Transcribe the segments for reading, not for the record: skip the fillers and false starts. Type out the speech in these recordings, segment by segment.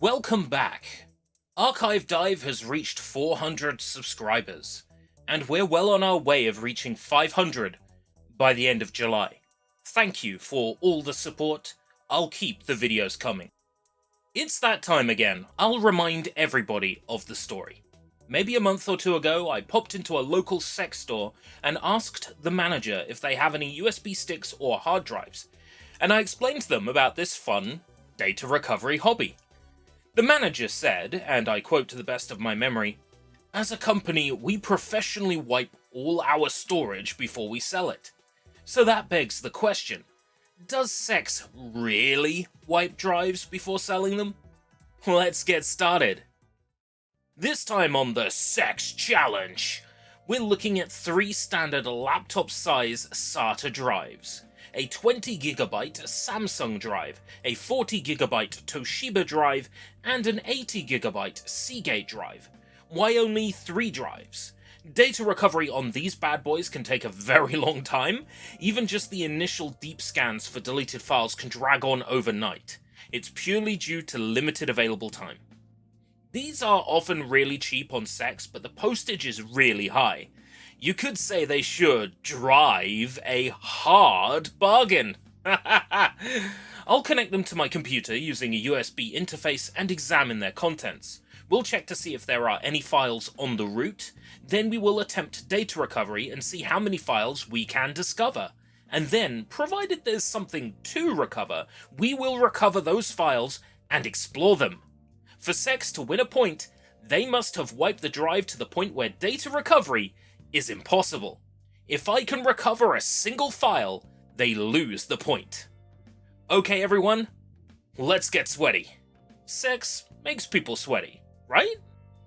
Welcome back! Archive Dive has reached 400 subscribers, and we're well on our way of reaching 500 by the end of July. Thank you for all the support. I'll keep the videos coming. It's that time again. I'll remind everybody of the story. Maybe a month or two ago, I popped into a local CeX store and asked the manager if they have any USB sticks or hard drives, and I explained to them about this fun data recovery hobby. The manager said, and I quote to the best of my memory, "As a company, we professionally wipe all our storage before we sell it." So that begs the question, does CeX really wipe drives before selling them? Let's get started. This time on the CeX Challenge, we're looking at 3 standard laptop-size SATA drives. A 20GB Samsung drive, a 40GB Toshiba drive, and an 80GB Seagate drive. Why only 3 drives? Data recovery on these bad boys can take a very long time. Even just the initial deep scans for deleted files can drag on overnight. It's purely due to limited available time. These are often really cheap on CeX, but the postage is really high. You could say they should drive a hard bargain. I'll connect them to my computer using a USB interface and examine their contents. We'll check to see if there are any files on the root, then we will attempt data recovery and see how many files we can discover. And then, provided there's something to recover, we will recover those files and explore them. For CeX to win a point, they must have wiped the drive to the point where data recovery is impossible. If I can recover a single file, they lose the point. Okay everyone, let's get sweaty. CeX makes people sweaty, right?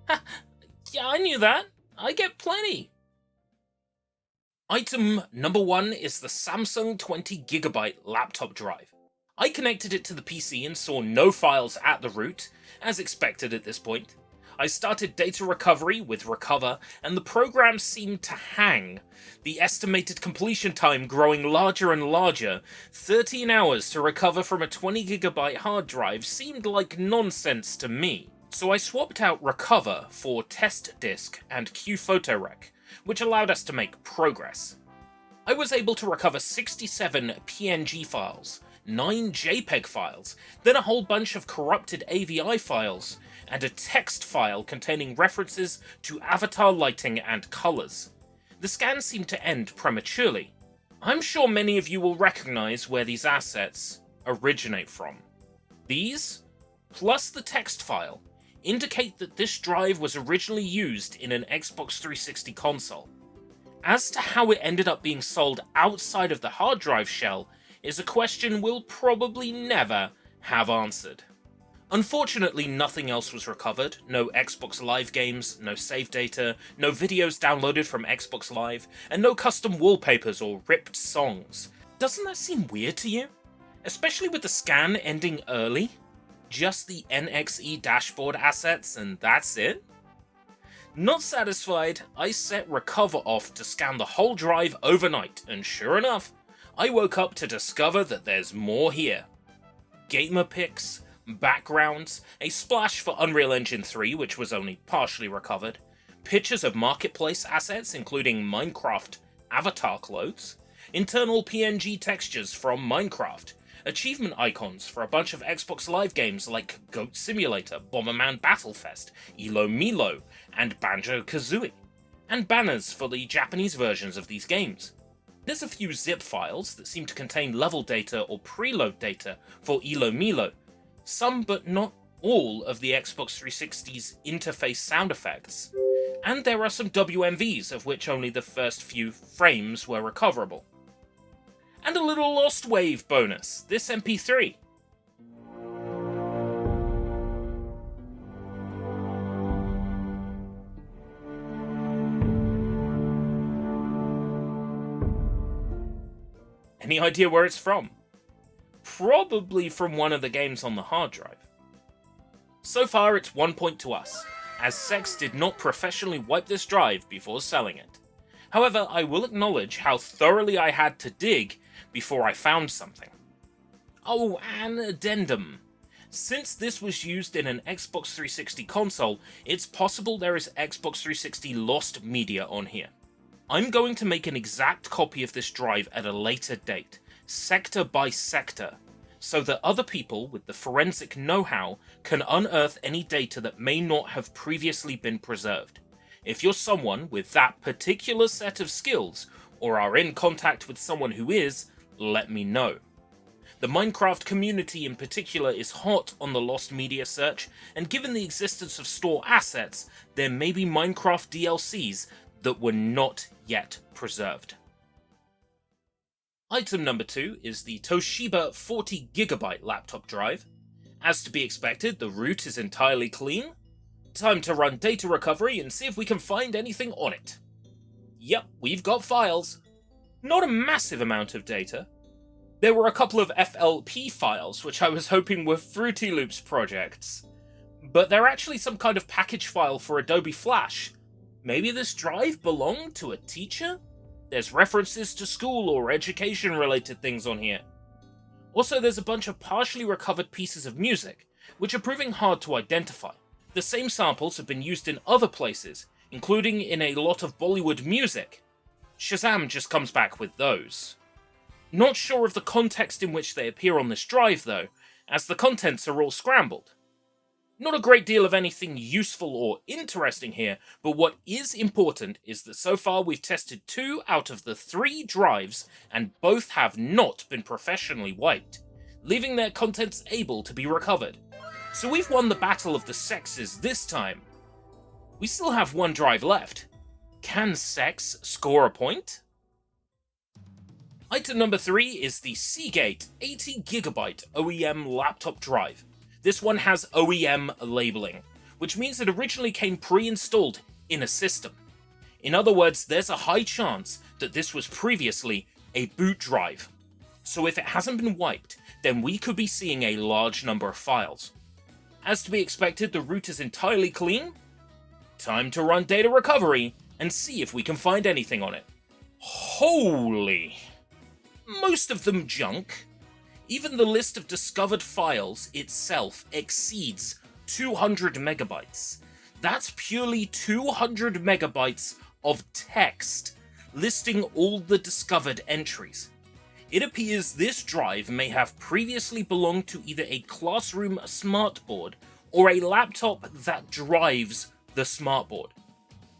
Yeah, I knew that. I get plenty. Item number 1 is the Samsung 20GB laptop drive. I connected it to the PC and saw no files at the root, as expected at this point. I started data recovery with recover, and the program seemed to hang. The estimated completion time growing larger and larger. 13 hours to recover from a 20GB hard drive seemed like nonsense to me. So I swapped out recover for test disk and QPhotoRec, which allowed us to make progress. I was able to recover 67 PNG files, 9 JPEG files, then a whole bunch of corrupted AVI files, and a text file containing references to avatar lighting and colors. The scan seemed to end prematurely. I'm sure many of you will recognize where these assets originate from. These, plus the text file, indicate that this drive was originally used in an Xbox 360 console. As to how it ended up being sold outside of the hard drive shell is a question we'll probably never have answered. Unfortunately, nothing else was recovered. No Xbox Live games, no save data, no videos downloaded from Xbox Live, and no custom wallpapers or ripped songs. Doesn't that seem weird to you? Especially with the scan ending early? Just the NXE dashboard assets and that's it? Not satisfied, I set recover off to scan the whole drive overnight, and sure enough, I woke up to discover that there's more here. Gamer pics, backgrounds, a splash for Unreal Engine 3 which was only partially recovered, pictures of marketplace assets including Minecraft avatar clothes, internal PNG textures from Minecraft, achievement icons for a bunch of Xbox Live games like Goat Simulator, Bomberman Battlefest, Elo Milo, and Banjo-Kazooie, and banners for the Japanese versions of these games. There's a few zip files that seem to contain level data or preload data for Elo Milo, some but not all of the Xbox 360's interface sound effects, and there are some WMVs of which only the first few frames were recoverable. And a little Lost Wave bonus, this MP3. Any idea where it's from? Probably from one of the games on the hard drive. So far it's 1 point to us, as CeX did not professionally wipe this drive before selling it. However, I will acknowledge how thoroughly I had to dig before I found something. Oh, an addendum. Since this was used in an Xbox 360 console, it's possible there is Xbox 360 lost media on here. I'm going to make an exact copy of this drive at a later date, sector by sector, so that other people with the forensic know-how can unearth any data that may not have previously been preserved. If you're someone with that particular set of skills, or are in contact with someone who is, let me know. The Minecraft community in particular is hot on the lost media search, and given the existence of store assets, there may be Minecraft DLCs that were not yet preserved. Item number 2 is the Toshiba 40GB laptop drive. As to be expected, the root is entirely clean. Time to run data recovery and see if we can find anything on it. Yep, we've got files. Not a massive amount of data. There were a couple of FLP files which I was hoping were Fruity Loops projects, but they're actually some kind of package file for Adobe Flash. Maybe this drive belonged to a teacher? There's references to school or education-related things on here. Also, there's a bunch of partially recovered pieces of music, which are proving hard to identify. The same samples have been used in other places, including in a lot of Bollywood music. Shazam just comes back with those. Not sure of the context in which they appear on this drive though, as the contents are all scrambled. Not a great deal of anything useful or interesting here, but what is important is that so far we've tested 2 out of the 3 drives, and both have not been professionally wiped, leaving their contents able to be recovered. So we've won the battle of the sexes this time. We still have 1 drive left. Can CeX score a point? Item number 3 is the Seagate 80GB OEM laptop drive. This one has OEM labeling, which means it originally came pre-installed in a system. In other words, there's a high chance that this was previously a boot drive. So if it hasn't been wiped, then we could be seeing a large number of files. As to be expected, the root is entirely clean. Time to run data recovery and see if we can find anything on it. Holy! Most of them junk. Even the list of discovered files itself exceeds 200 megabytes. That's purely 200 megabytes of text, listing all the discovered entries. It appears this drive may have previously belonged to either a classroom smartboard or a laptop that drives the smartboard.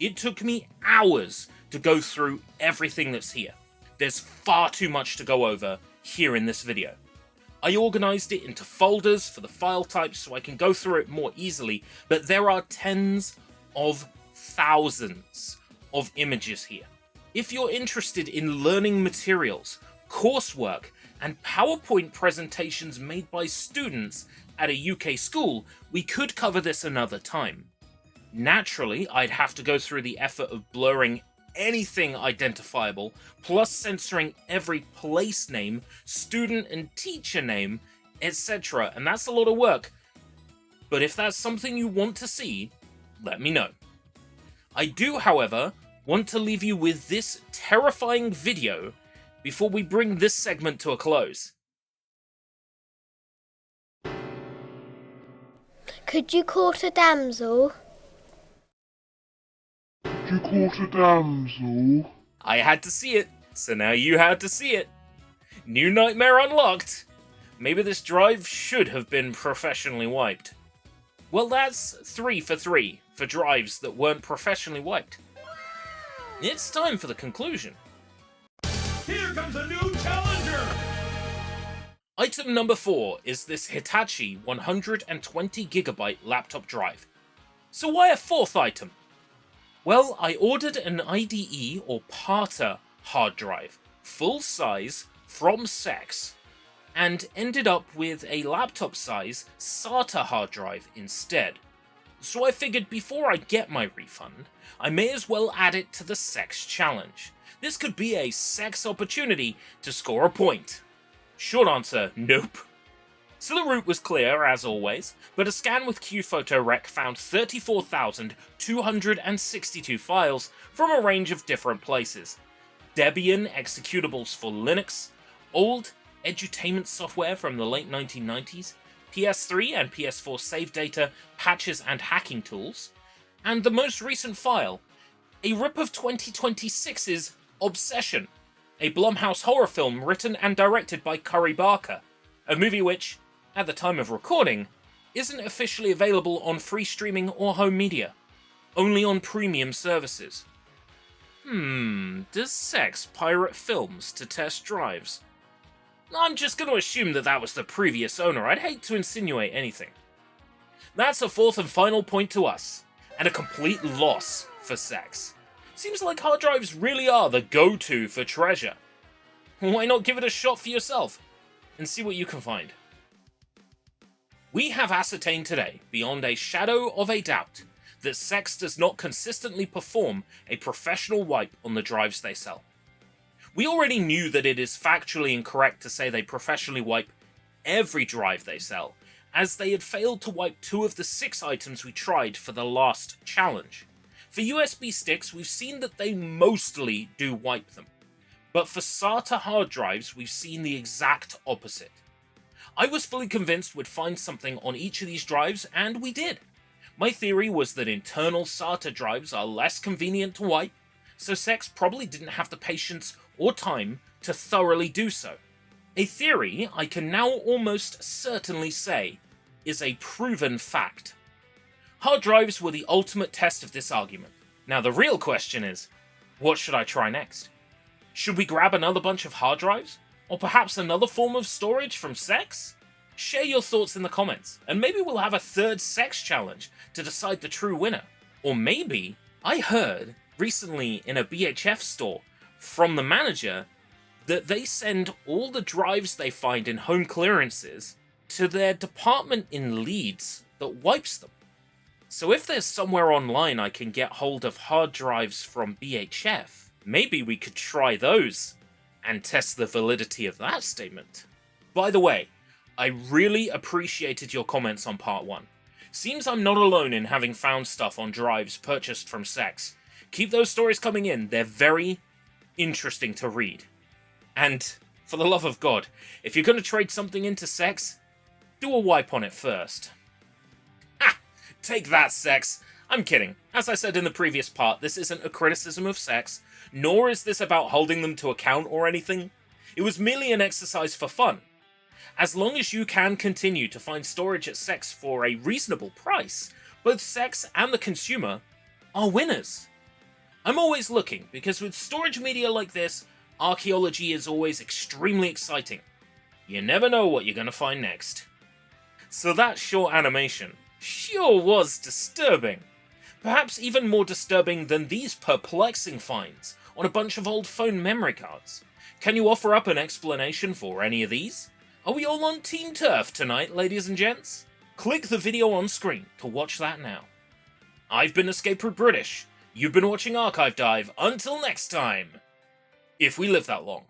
It took me hours to go through everything that's here. There's far too much to go over here in this video. I organized it into folders for the file types so I can go through it more easily, but there are tens of thousands of images here. If you're interested in learning materials, coursework, and PowerPoint presentations made by students at a UK school, we could cover this another time. Naturally, I'd have to go through the effort of blurring anything identifiable, plus censoring every place name, student and teacher name, etc. And that's a lot of work. But if that's something you want to see, let me know. I do, however, want to leave you with this terrifying video before we bring this segment to a close. Could you court a damsel? You caught a damsel? I had to see it, so now you had to see it. New nightmare unlocked. Maybe this drive should have been professionally wiped. Well, that's 3 for 3 for drives that weren't professionally wiped. It's time for the conclusion. Here comes a new challenger! Item number 4 is this Hitachi 120GB laptop drive. So why a 4th item? Well, I ordered an IDE or PATA hard drive, full size, from CeX, and ended up with a laptop size SATA hard drive instead. So I figured before I get my refund, I may as well add it to the CeX challenge. This could be a CeX opportunity to score a point. Short answer, nope. So the route was clear, as always, but a scan with QPhotoRec found 34,262 files from a range of different places. Debian executables for Linux, old edutainment software from the late 1990s, PS3 and PS4 save data, patches and hacking tools, and the most recent file, a rip of 2026's Obsession, a Blumhouse horror film written and directed by Curry Barker, a movie which, at the time of recording, isn't officially available on free streaming or home media, only on premium services. Does CeX pirate films to test drives? I'm just going to assume that was the previous owner. I'd hate to insinuate anything. That's a fourth and final point to us, and a complete loss for CeX. Seems like hard drives really are the go-to for treasure. Why not give it a shot for yourself, and see what you can find? We have ascertained today, beyond a shadow of a doubt, that CeX does not consistently perform a professional wipe on the drives they sell. We already knew that it is factually incorrect to say they professionally wipe every drive they sell, as they had failed to wipe 2 of the 6 items we tried for the last challenge. For USB sticks, we've seen that they mostly do wipe them, but for SATA hard drives, we've seen the exact opposite. I was fully convinced we'd find something on each of these drives, and we did. My theory was that internal SATA drives are less convenient to wipe, so CeX probably didn't have the patience or time to thoroughly do so. A theory I can now almost certainly say is a proven fact. Hard drives were the ultimate test of this argument. Now the real question is, what should I try next? Should we grab another bunch of hard drives? Or perhaps another form of storage from CeX? Share your thoughts in the comments, and maybe we'll have a third CeX challenge to decide the true winner. Or maybe, I heard recently in a BHF store from the manager that they send all the drives they find in home clearances to their department in Leeds that wipes them. So if there's somewhere online I can get hold of hard drives from BHF, maybe we could try those and test the validity of that statement. By the way, I really appreciated your comments on part 1. Seems I'm not alone in having found stuff on drives purchased from CeX. Keep those stories coming in, they're very interesting to read. And, for the love of God, if you're going to trade something into CeX, do a wipe on it first. Ah! Take that, CeX! I'm kidding. As I said in the previous part, this isn't a criticism of CeX, nor is this about holding them to account or anything. It was merely an exercise for fun. As long as you can continue to find storage at CeX for a reasonable price, both CeX and the consumer are winners. I'm always looking, because with storage media like this, archaeology is always extremely exciting. You never know what you're going to find next. So that short animation sure was disturbing. Perhaps even more disturbing than these perplexing finds on a bunch of old phone memory cards. Can you offer up an explanation for any of these? Are we all on Team Turf tonight, ladies and gents? Click the video on screen to watch that now. I've been Escape Route British. You've been watching Archive Dive. Until next time, if we live that long.